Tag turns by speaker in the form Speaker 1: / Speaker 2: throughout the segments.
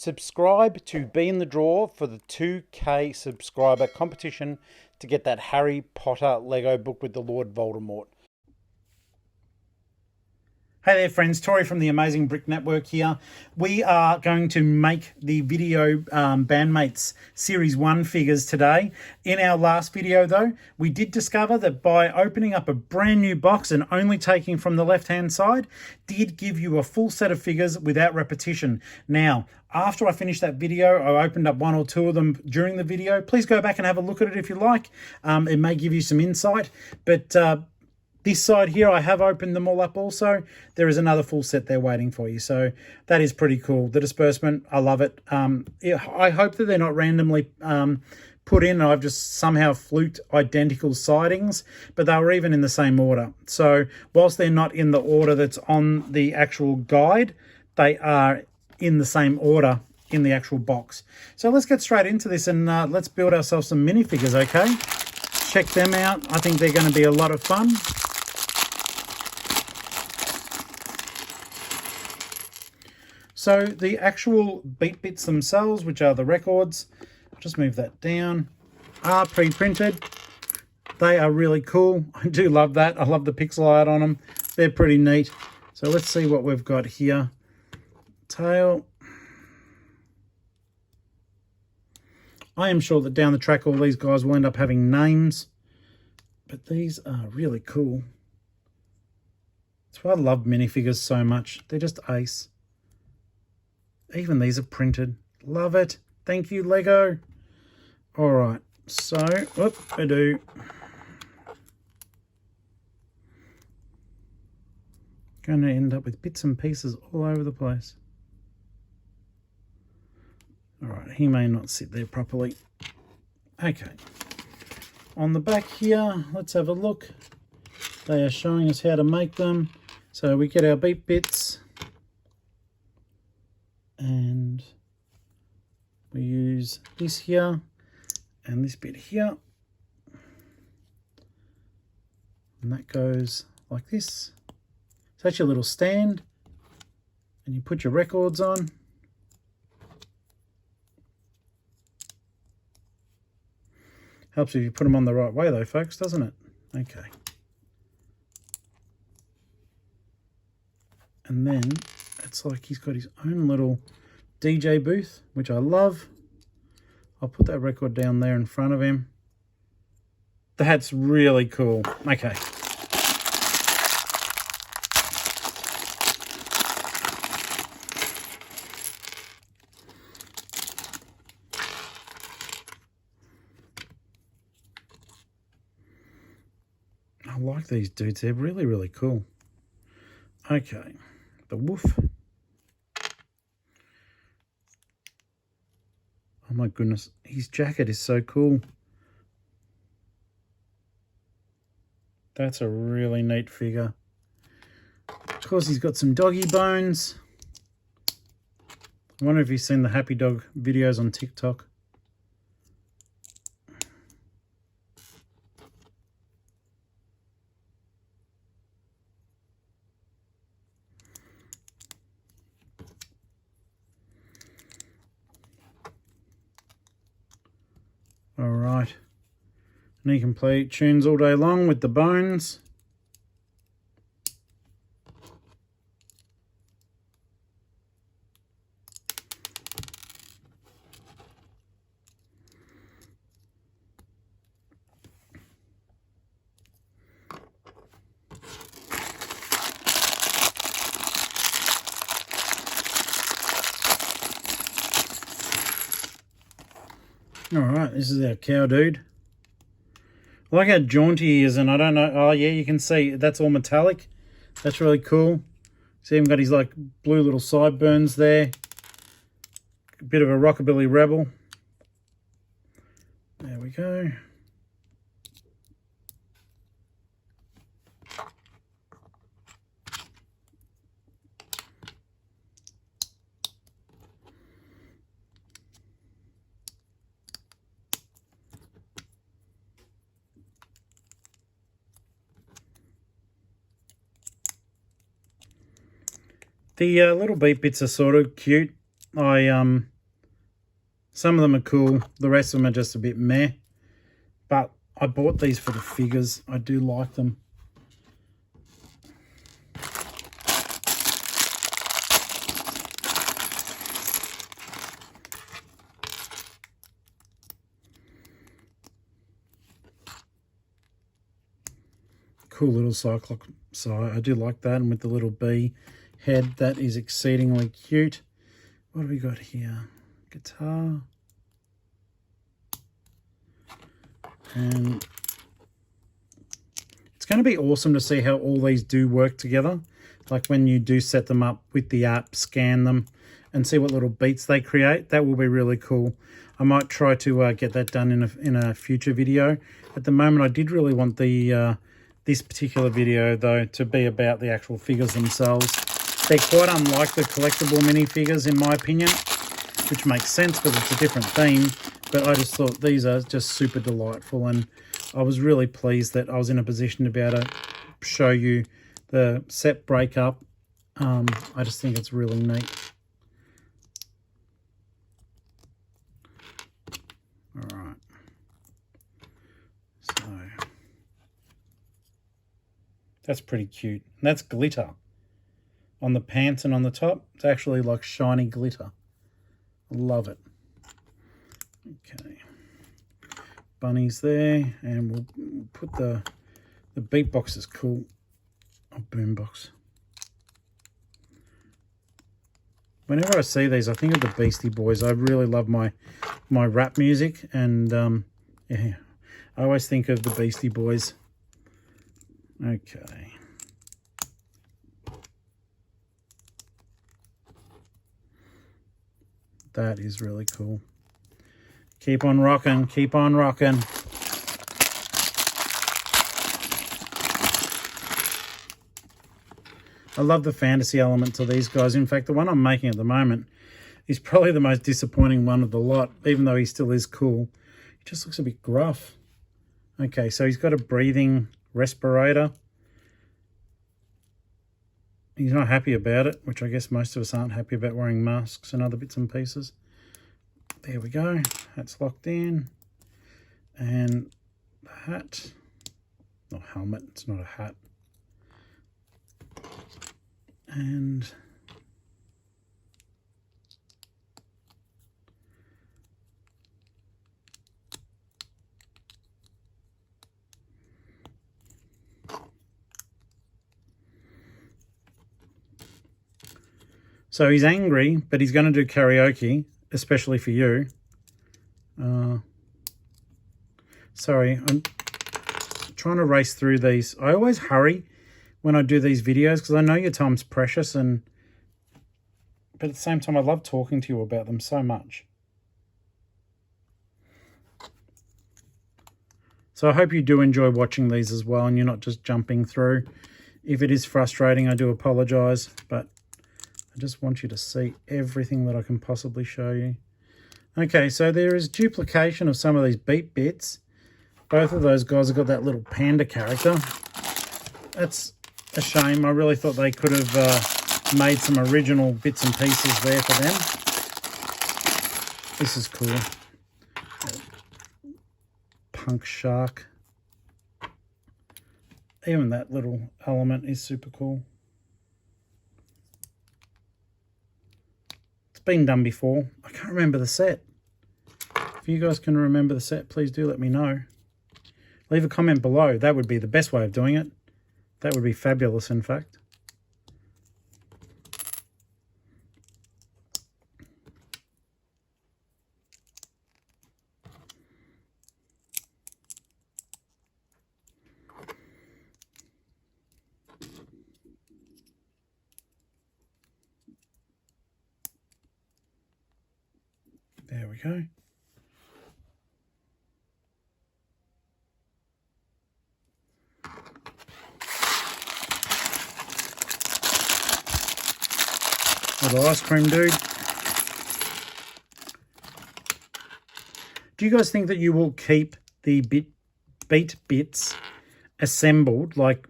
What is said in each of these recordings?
Speaker 1: subscribe to be in the draw for the 2K subscriber competition to get that Harry Potter Lego book with the Lord Voldemort. Hey there friends, Tori from the Amazing Brick Network here. We are going to make the Vidiyo Bandmates Series 1 figures today. In our last video though, we did discover that by opening up a brand new box and only taking from the left hand side, did give you a full set of figures without repetition. Now, after I finished that video, I opened up one or two of them during the video. Please go back and have a look at it if you like. It may give you some insight, but this side here, I have opened them all up also. There is another full set there waiting for you. So that is pretty cool. The disbursement, I love it. I hope that they're not randomly put in. I've just somehow fluked identical sidings, but they were even in the same order. So whilst they're not in the order that's on the actual guide, they are in the same order in the actual box. So let's get straight into this and let's build ourselves some minifigures, okay? Check them out. I think they're going to be a lot of fun. So the actual beat bits themselves, which are the records, I'll just move that down, are pre-printed. They are really cool. I do love that. I love the pixel art on them. They're pretty neat. So let's see what we've got here. Tail. I am sure that down the track all these guys will end up having names, but these are really cool. That's why I love minifigures so much. They're just ace. Even these are printed. Love it. Thank you, Lego. All right. So, whoop, I do. Going to end up with bits and pieces all over the place. All right. He may not sit there properly. Okay. On the back here, let's have a look. They are showing us how to make them. So we get our beat bits. And we use this here and this bit here, and that goes like this. So that's your little stand, and you put your records on. Helps if you put them on the right way though, folks, doesn't it? Okay. And then it's like he's got his own little DJ booth, which I love. I'll put that record down there in front of him. That's really cool. Okay. I like these dudes. They're really, really cool. Okay. The wolf. Oh my goodness, his jacket is so cool. That's a really neat figure. Of course, he's got some doggy bones. I wonder if you've seen the Happy Dog videos on TikTok. All right, and you can play tunes all day long with the bones. All right, this is our cow dude. I like how jaunty he is, and I don't know. Oh yeah, you can see that's all metallic. That's really cool. See him got his like blue little sideburns there. A bit of a rockabilly rebel. There we go. The little beat bits are sort of cute. I Some of them are cool. The rest of them are just a bit meh. But I bought these for the figures. I do like them. Cool little cyclops. So I do like that. And with the little bee head, that is exceedingly cute. What have we got here? Guitar. And it's going to be awesome to see how all these do work together. Like when you do set them up with the app, scan them, and see what little beats they create. That will be really cool. I might try to get that done in a future video. At the moment, I did really want the this particular video, though, to be about the actual figures themselves. They're quite unlike the collectible minifigures, in my opinion, which makes sense because it's a different theme. But I just thought these are just super delightful, and I was really pleased that I was in a position to be able to show you the set breakup. I just think it's really neat. All right. So that's pretty cute. And that's glitter on the pants and on the top. It's actually like shiny glitter. I love it. Okay. Bunnies there, and we'll put the beatbox is cool. Oh, boombox. Whenever I see these, I think of the Beastie Boys. I really love my rap music, and yeah, I always think of the Beastie Boys. Okay. That is really cool. Keep on rocking, keep on rocking. I love the fantasy element to these guys. In fact, the one I'm making at the moment is probably the most disappointing one of the lot, even though he still is cool. He just looks a bit gruff. Okay, so he's got a breathing respirator. He's not happy about it, which I guess most of us aren't happy about wearing masks and other bits and pieces. There we go. That's locked in. And the hat. Not helmet, it's not a hat. And so he's angry, but he's going to do karaoke, especially for you. Sorry, I'm trying to race through these. I always hurry when I do these videos because I know your time's precious, but at the same time I love talking to you about them so much. So I hope you do enjoy watching these as well and you're not just jumping through. If it is frustrating, I do apologise, but I just want you to see everything that I can possibly show you. Okay, so there is duplication of some of these beat bits. Both of those guys have got that little panda character. That's a shame. I really thought they could have made some original bits and pieces there for them. This is cool. Punk shark. Even that little element is super cool. It's been done before. I can't remember the set. If you guys can remember the set, please do let me know. Leave a comment below. That would be the best way of doing it. That would be fabulous, in fact. There we go. Little ice cream dude. Do you guys think that you will keep the beat bits assembled? Like,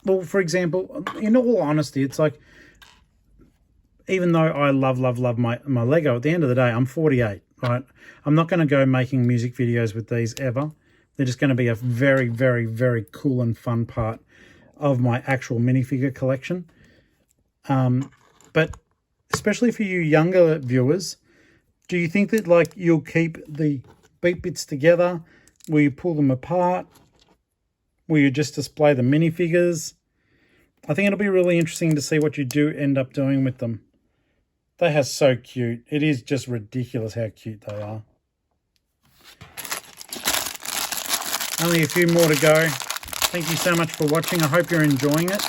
Speaker 1: well, for example, in all honesty, it's like, even though I love my Lego, at the end of the day, I'm 48. right? I'm not going to go making music videos with these ever. They're just going to be a very, very, very cool and fun part of my actual minifigure collection. But especially for you younger viewers, do you think that like you'll keep the beat bits together? Will you pull them apart? Will you just display the minifigures? I think it'll be really interesting to see what you do end up doing with them. They are so cute. It is just ridiculous how cute they are. Only a few more to go. Thank you so much for watching. I hope you're enjoying it.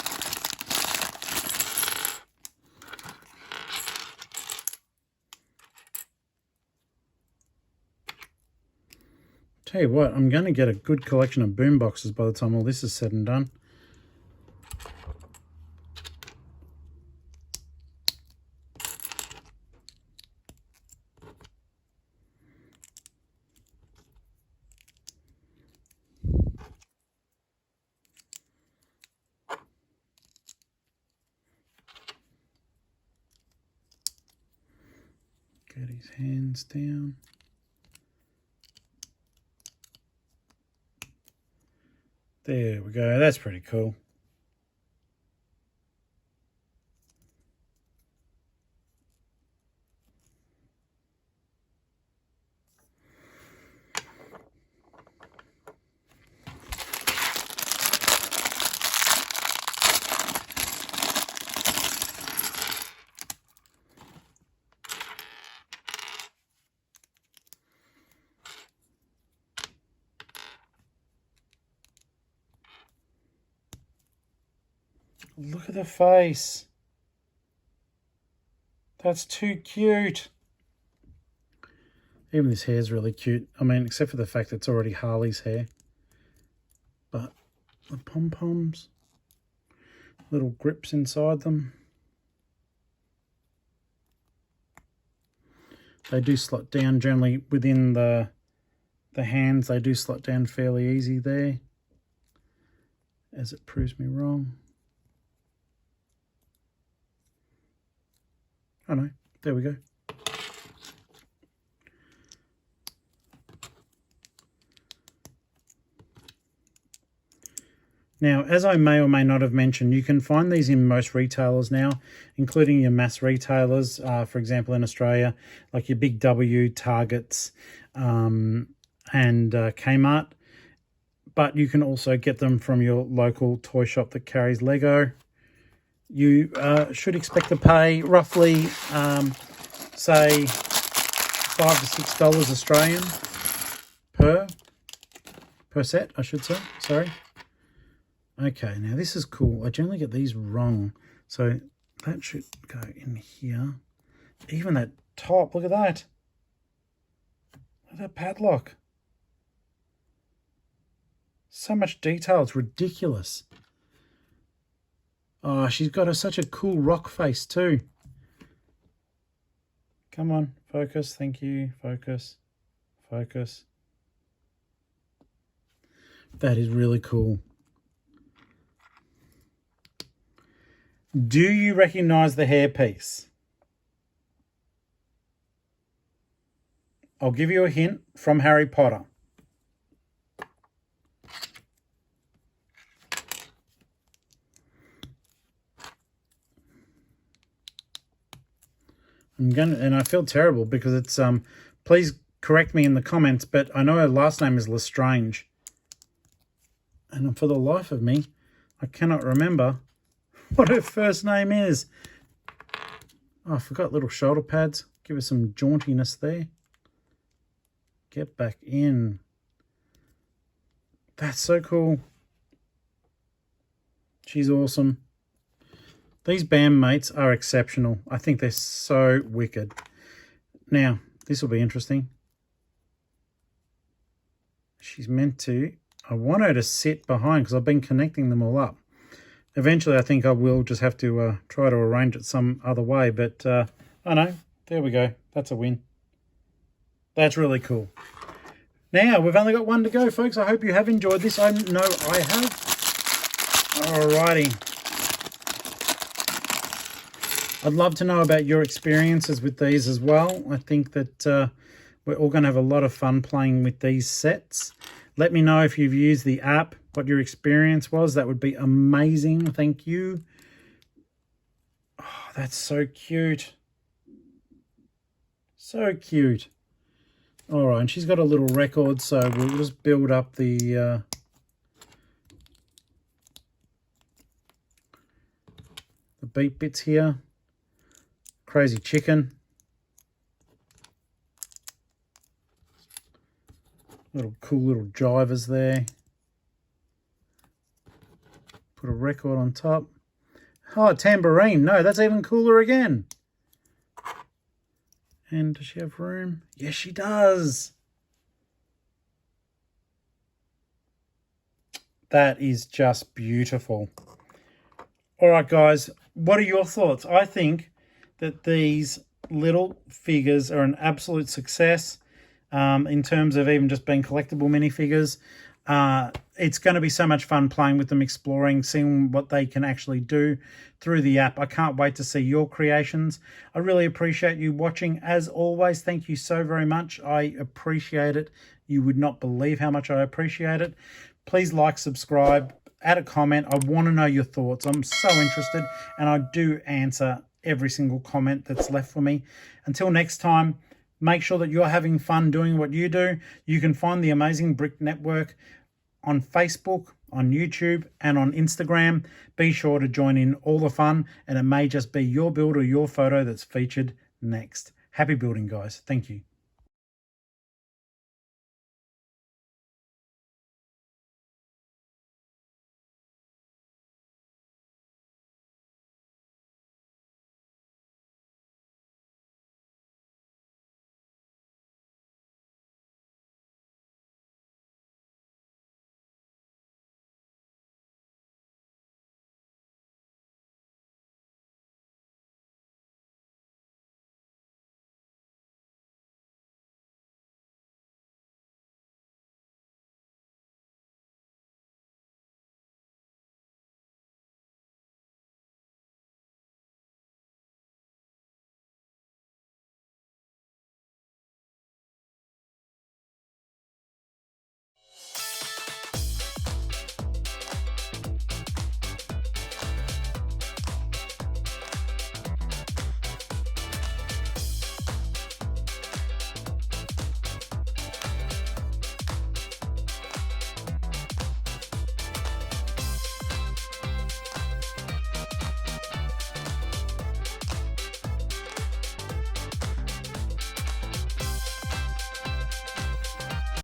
Speaker 1: Tell you what, I'm going to get a good collection of boom boxes by the time all this is said and done. Get his hands down. There we go. That's pretty cool. Look at the face. That's too cute. Even this hair's really cute. I mean, except for the fact that it's already Harley's hair. But the pom-poms, little grips inside them. They do slot down generally within the hands. They do slot down fairly easy there, as it proves me wrong. Oh no, there we go. Now, as I may or may not have mentioned, you can find these in most retailers now, including your mass retailers, for example, in Australia, like your Big W, Targets, and Kmart. But you can also get them from your local toy shop that carries Lego. You should expect to pay roughly, say, $5 to $6 Australian per set, I should say. Sorry. Okay, now this is cool. I generally get these wrong, so that should go in here. Even that top, look at that. Look at that padlock. So much detail, it's ridiculous. Oh, she's got such a cool rock face too. Come on, focus, thank you, focus, focus. That is really cool. Do you recognize the hairpiece? I'll give you a hint from Harry Potter. And I feel terrible because it's please correct me in the comments, but I know her last name is Lestrange, and for the life of me I cannot remember what her first name is. Oh, I forgot little shoulder pads. Give her some jauntiness there. Get back in. That's so cool. She's awesome. These bandmates are exceptional. I think they're so wicked. Now, this will be interesting. She's meant to... I want her to sit behind because I've been connecting them all up. Eventually, I think I will just have to try to arrange it some other way. But, I know. There we go. That's a win. That's really cool. Now, we've only got one to go, folks. I hope you have enjoyed this. I know I have. Alrighty. I'd love to know about your experiences with these as well. I think that We're all going to have a lot of fun playing with these sets. Let me know if you've used the app, what your experience was. That would be amazing. Thank you. Oh, that's so cute. So cute. All right, and she's got a little record, so we'll just build up the beat bits here. Crazy chicken. Little cool little jivers there. Put a record on top. Oh, tambourine. No, that's even cooler again. And does she have room? Yes, she does. That is just beautiful. All right, guys, what are your thoughts? I think that these little figures are an absolute success in terms of even just being collectible minifigures. It's going to be so much fun playing with them, exploring, seeing what they can actually do through the app. I can't wait to see your creations. I really appreciate you watching. As always, thank you so very much. I appreciate it. You would not believe how much I appreciate it. Please like, subscribe, add a comment. I want to know your thoughts. I'm so interested, and I do answer every single comment that's left for me. Until next time, make sure that you're having fun doing what you do. You can find the Amazing Brick Network on Facebook, on YouTube, and on Instagram. Be sure to join in all the fun, and it may just be your build or your photo that's featured next. Happy building, guys. Thank you.